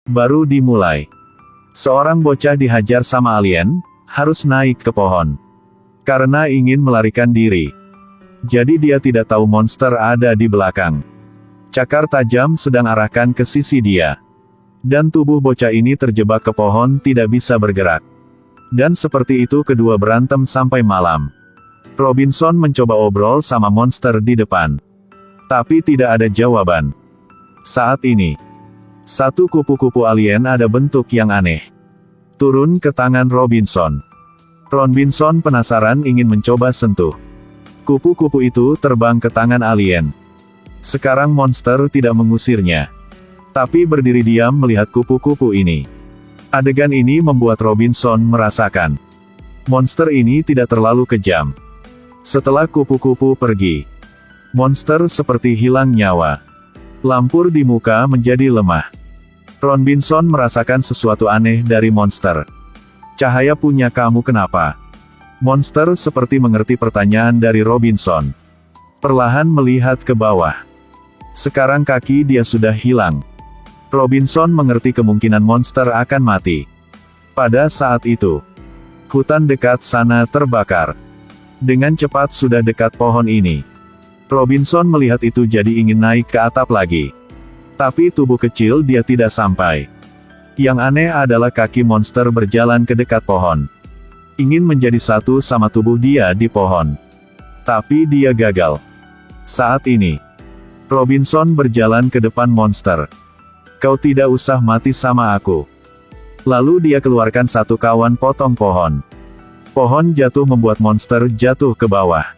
Baru dimulai. Seorang bocah dihajar sama alien, harus naik ke pohon. Karena ingin melarikan diri. Jadi dia tidak tahu monster ada di belakang. Cakar tajam sedang arahkan ke sisi dia. Dan tubuh bocah ini terjebak ke pohon tidak bisa bergerak. Dan seperti itu kedua berantem sampai malam. Robinson mencoba obrol sama monster di depan. Tapi tidak ada jawaban. Saat ini, satu kupu-kupu alien ada bentuk yang aneh. Turun ke tangan Robinson. Robinson penasaran ingin mencoba sentuh. Kupu-kupu itu terbang ke tangan alien. Sekarang monster tidak mengusirnya. Tapi berdiri diam melihat kupu-kupu ini. Adegan ini membuat Robinson merasakan. Monster ini tidak terlalu kejam. Setelah kupu-kupu pergi, monster seperti hilang nyawa. Lampur di muka menjadi lemah. Robinson merasakan sesuatu aneh dari monster. Cahaya punya kamu kenapa? Monster seperti mengerti pertanyaan dari Robinson. Perlahan melihat ke bawah. Sekarang kaki dia sudah hilang. Robinson mengerti kemungkinan monster akan mati. Pada saat itu, hutan dekat sana terbakar. Dengan cepat sudah dekat pohon ini. Robinson melihat itu jadi ingin naik ke atap lagi. Tapi tubuh kecil dia tidak sampai. Yang aneh adalah kaki monster berjalan ke dekat pohon. Ingin menjadi satu sama tubuh dia di pohon. Tapi dia gagal. Saat ini, Robinson berjalan ke depan monster. Kau tidak usah mati sama aku. Lalu dia keluarkan satu kawan potong pohon. Pohon jatuh membuat monster jatuh ke bawah.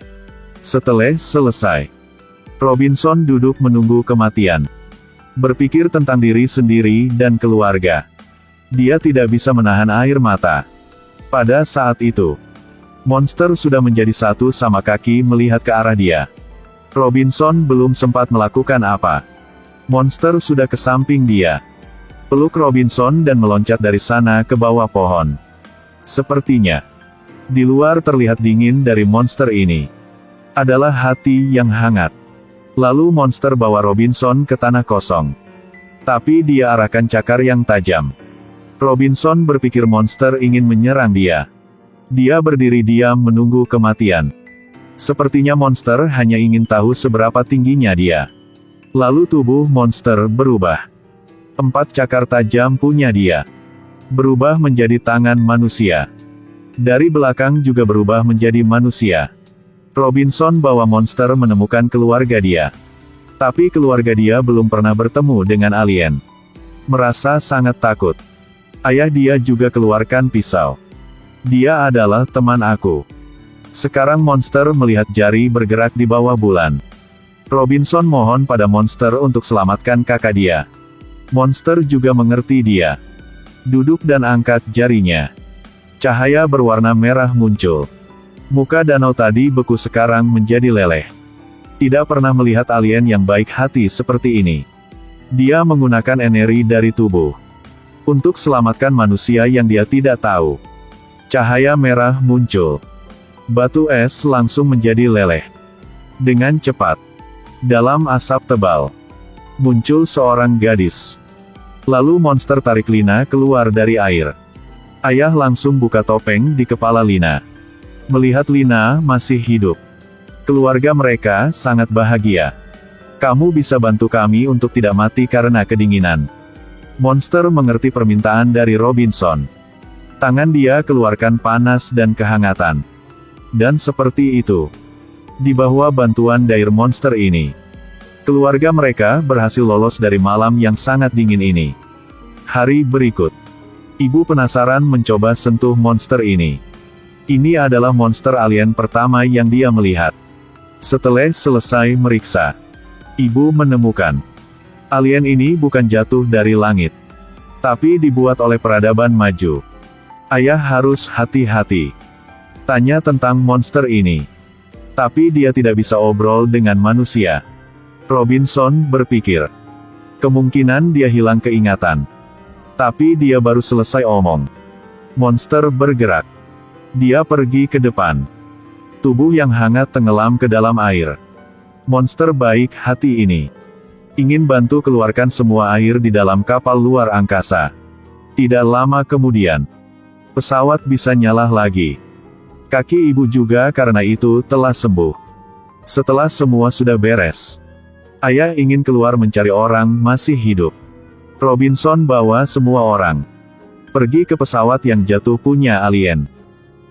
Setelah selesai, Robinson duduk menunggu kematian. Berpikir tentang diri sendiri dan keluarga. Dia tidak bisa menahan air mata. Pada saat itu, monster sudah menjadi satu sama kaki melihat ke arah dia. Robinson belum sempat melakukan apa. Monster sudah ke samping dia. Peluk Robinson dan meloncat dari sana ke bawah pohon. Sepertinya, di luar terlihat dingin dari monster ini. Adalah hati yang hangat. Lalu monster bawa Robinson ke tanah kosong. Tapi dia arahkan cakar yang tajam. Robinson berpikir monster ingin menyerang dia. Dia berdiri diam menunggu kematian. Sepertinya monster hanya ingin tahu seberapa tingginya dia. Lalu tubuh monster berubah. 4 cakar tajam punya dia. Berubah menjadi tangan manusia. Dari belakang juga berubah menjadi manusia. Robinson bawa monster menemukan keluarga dia. Tapi keluarga dia belum pernah bertemu dengan alien. Merasa sangat takut. Ayah dia juga keluarkan pisau. Dia adalah teman aku. Sekarang monster melihat jari bergerak di bawah bulan. Robinson mohon pada monster untuk selamatkan kakak dia. Monster juga mengerti dia. Duduk dan angkat jarinya. Cahaya berwarna merah muncul. Muka danau tadi beku sekarang menjadi leleh. Tidak pernah melihat alien yang baik hati seperti ini. Dia menggunakan energi dari tubuh. Untuk selamatkan manusia yang dia tidak tahu. Cahaya merah muncul. Batu es langsung menjadi leleh. Dengan cepat. Dalam asap tebal, muncul seorang gadis. Lalu monster tarik Lina keluar dari air. Ayah langsung buka topeng di kepala Lina. Melihat Lina masih hidup. Keluarga mereka sangat bahagia. Kamu bisa bantu kami untuk tidak mati karena kedinginan. Monster mengerti permintaan dari Robinson. Tangan dia keluarkan panas dan kehangatan. Dan seperti itu. Di bawah bantuan dari monster ini, keluarga mereka berhasil lolos dari malam yang sangat dingin ini. Hari berikut, ibu penasaran mencoba sentuh monster ini. Ini adalah monster alien pertama yang dia melihat. Setelah selesai meriksa, ibu menemukan alien ini bukan jatuh dari langit, tapi dibuat oleh peradaban maju. Ayah harus hati-hati. Tanya tentang monster ini. Tapi dia tidak bisa obrol dengan manusia. Robinson berpikir. Kemungkinan dia hilang keingatan. Tapi dia baru selesai omong. Monster bergerak. Dia pergi ke depan. Tubuh yang hangat tenggelam ke dalam air. Monster baik hati ini. Ingin bantu keluarkan semua air di dalam kapal luar angkasa. Tidak lama kemudian, pesawat bisa nyala lagi. Kaki ibu juga karena itu telah sembuh. Setelah semua sudah beres, ayah ingin keluar mencari orang masih hidup. Robinson bawa semua orang pergi ke pesawat yang jatuh punya alien.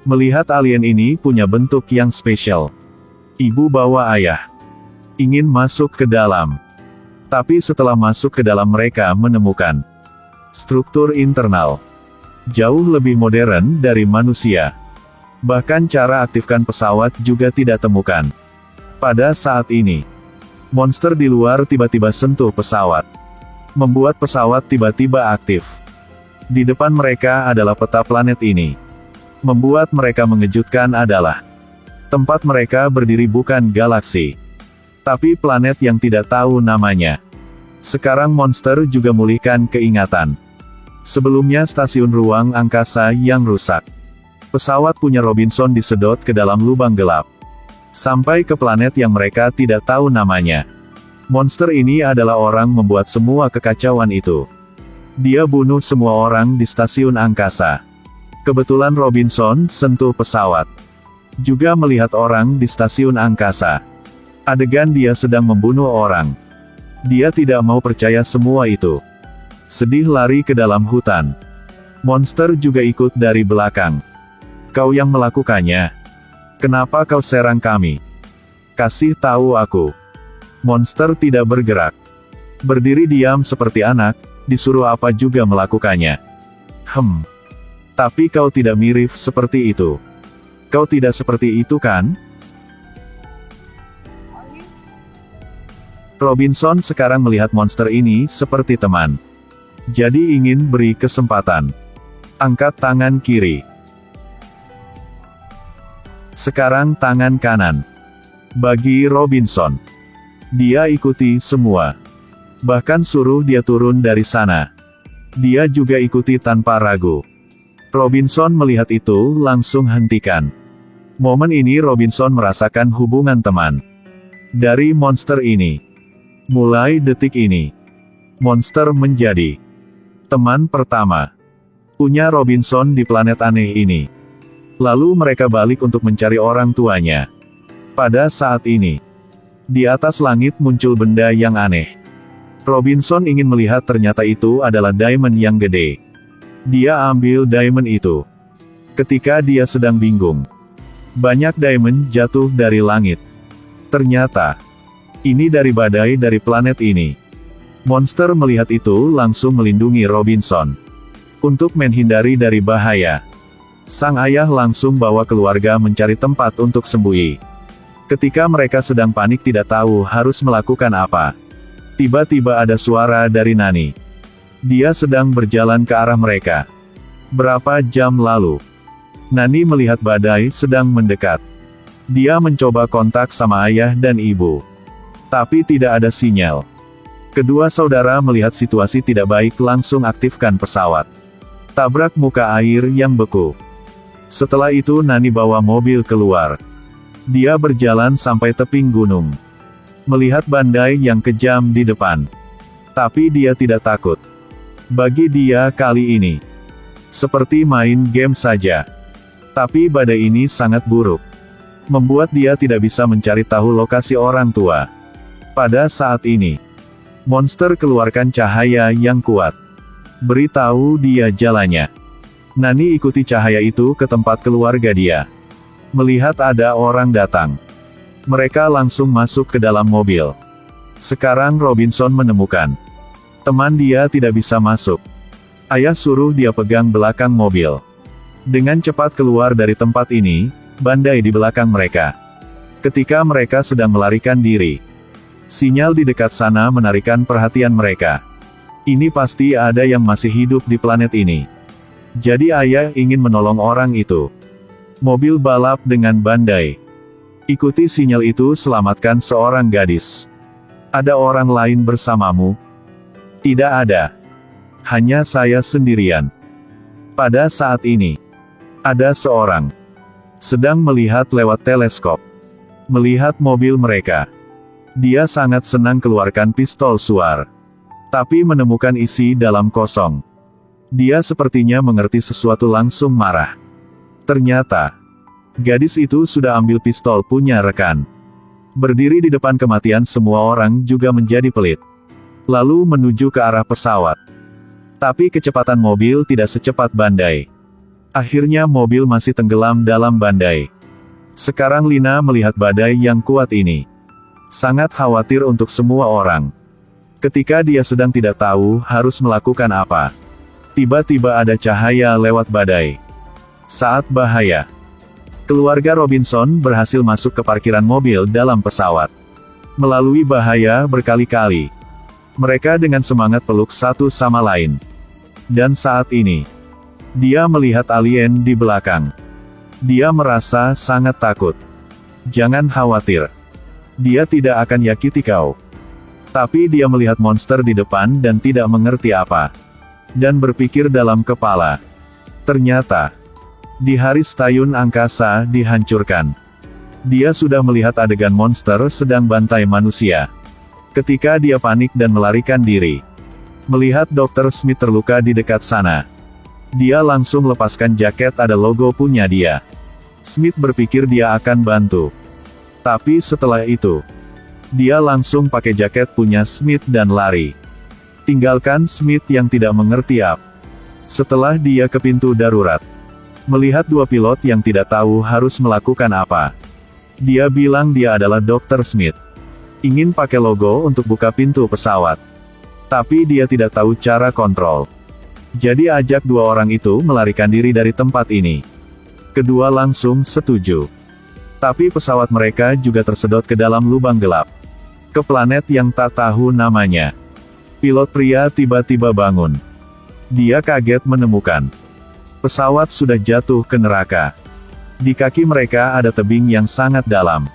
Melihat alien ini punya bentuk yang spesial, ibu bawa ayah ingin masuk ke dalam. Tapi setelah masuk ke dalam mereka menemukan struktur internal jauh lebih modern dari manusia. Bahkan cara aktifkan pesawat juga tidak temukan. Pada saat ini, monster di luar tiba-tiba sentuh pesawat, membuat pesawat tiba-tiba aktif. Di depan mereka adalah peta planet ini. Membuat mereka mengejutkan adalah tempat mereka berdiri bukan galaksi, tapi planet yang tidak tahu namanya. Sekarang monster juga memulihkan keingatan. Sebelumnya stasiun ruang angkasa yang rusak. Pesawat punya Robinson disedot ke dalam lubang gelap. Sampai ke planet yang mereka tidak tahu namanya. Monster ini adalah orang membuat semua kekacauan itu. Dia bunuh semua orang di stasiun angkasa. Kebetulan Robinson sentuh pesawat. Juga melihat orang di stasiun angkasa. Adegan dia sedang membunuh orang. Dia tidak mau percaya semua itu. Sedih lari ke dalam hutan. Monster juga ikut dari belakang. Kau yang melakukannya. Kenapa kau serang kami? Kasih tahu aku. Monster tidak bergerak. Berdiri diam seperti anak, disuruh apa juga melakukannya. Tapi kau tidak mirip seperti itu. Kau tidak seperti itu kan? Robinson sekarang melihat monster ini seperti teman. Jadi ingin beri kesempatan. Angkat tangan kiri. Sekarang tangan kanan. Bagi Robinson. Dia ikuti semua. Bahkan suruh dia turun dari sana. Dia juga ikuti tanpa ragu. Robinson melihat itu, langsung hentikan. Momen ini Robinson merasakan hubungan teman. Dari monster ini. Mulai detik ini, monster menjadi teman pertama punya Robinson di planet aneh ini. Lalu mereka balik untuk mencari orang tuanya. Pada saat ini, di atas langit muncul benda yang aneh. Robinson ingin melihat, ternyata itu adalah diamond yang gede. Dia ambil diamond itu. Ketika dia sedang bingung, banyak diamond jatuh dari langit. Ternyata, ini dari badai dari planet ini. Monster melihat itu langsung melindungi Robinson. Untuk menghindari dari bahaya, sang ayah langsung bawa keluarga mencari tempat untuk sembunyi. Ketika mereka sedang panik tidak tahu harus melakukan apa, tiba-tiba ada suara dari Nani. Dia sedang berjalan ke arah mereka. Berapa jam lalu, Nani melihat badai sedang mendekat. Dia mencoba kontak sama ayah dan ibu, tapi tidak ada sinyal. Kedua saudara melihat situasi tidak baik langsung aktifkan pesawat. Tabrak muka air yang beku. Setelah itu Nani bawa mobil keluar. Dia berjalan sampai tebing gunung. Melihat bandai yang kejam di depan. Tapi dia tidak takut. Bagi dia kali ini seperti main game saja. Tapi badai ini sangat buruk. Membuat dia tidak bisa mencari tahu lokasi orang tua. Pada saat ini, monster keluarkan cahaya yang kuat. Beritahu dia jalannya. Nani ikuti cahaya itu ke tempat keluarga dia. Melihat ada orang datang, mereka langsung masuk ke dalam mobil. Sekarang Robinson menemukan teman dia tidak bisa masuk. Ayah suruh dia pegang belakang mobil. Dengan cepat keluar dari tempat ini, bandai di belakang mereka. Ketika mereka sedang melarikan diri, sinyal di dekat sana menarikan perhatian mereka. Ini pasti ada yang masih hidup di planet ini. Jadi ayah ingin menolong orang itu. Mobil balap dengan bandai. Ikuti sinyal itu, selamatkan seorang gadis. Ada orang lain bersamamu? Tidak ada. Hanya saya sendirian. Pada saat ini, ada seorang sedang melihat lewat teleskop. Melihat mobil mereka. Dia sangat senang keluarkan pistol suar. Tapi menemukan isi dalam kosong. Dia sepertinya mengerti sesuatu langsung marah. Ternyata, gadis itu sudah ambil pistol punya rekan. Berdiri di depan kematian semua orang juga menjadi pelit. Lalu menuju ke arah pesawat. Tapi kecepatan mobil tidak secepat bandai. Akhirnya mobil masih tenggelam dalam bandai. Sekarang Lina melihat badai yang kuat ini. Sangat khawatir untuk semua orang. Ketika dia sedang tidak tahu harus melakukan apa. Tiba-tiba ada cahaya lewat badai. Saat bahaya. Keluarga Robinson berhasil masuk ke parkiran mobil dalam pesawat. Melalui bahaya berkali-kali. Mereka dengan semangat peluk satu sama lain. Dan saat ini, dia melihat alien di belakang. Dia merasa sangat takut. Jangan khawatir. Dia tidak akan yakiti kau. Tapi dia melihat monster di depan dan tidak mengerti apa. Dan berpikir dalam kepala. Ternyata, di hari stasiun angkasa dihancurkan. Dia sudah melihat adegan monster sedang bantai manusia. Ketika dia panik dan melarikan diri. Melihat Dr. Smith terluka di dekat sana. Dia langsung lepaskan jaket ada logo punya dia. Smith berpikir dia akan bantu. Tapi setelah itu, dia langsung pakai jaket punya Smith dan lari. Tinggalkan Smith yang tidak mengerti apa. Setelah dia ke pintu darurat. Melihat dua pilot yang tidak tahu harus melakukan apa. Dia bilang dia adalah Dr. Smith. Ingin pakai logo untuk buka pintu pesawat. Tapi dia tidak tahu cara kontrol. Jadi ajak dua orang itu melarikan diri dari tempat ini. Kedua langsung setuju. Tapi pesawat mereka juga tersedot ke dalam lubang gelap. Ke planet yang tak tahu namanya. Pilot pria tiba-tiba bangun. Dia kaget menemukan pesawat sudah jatuh ke neraka. Di kaki mereka ada tebing yang sangat dalam.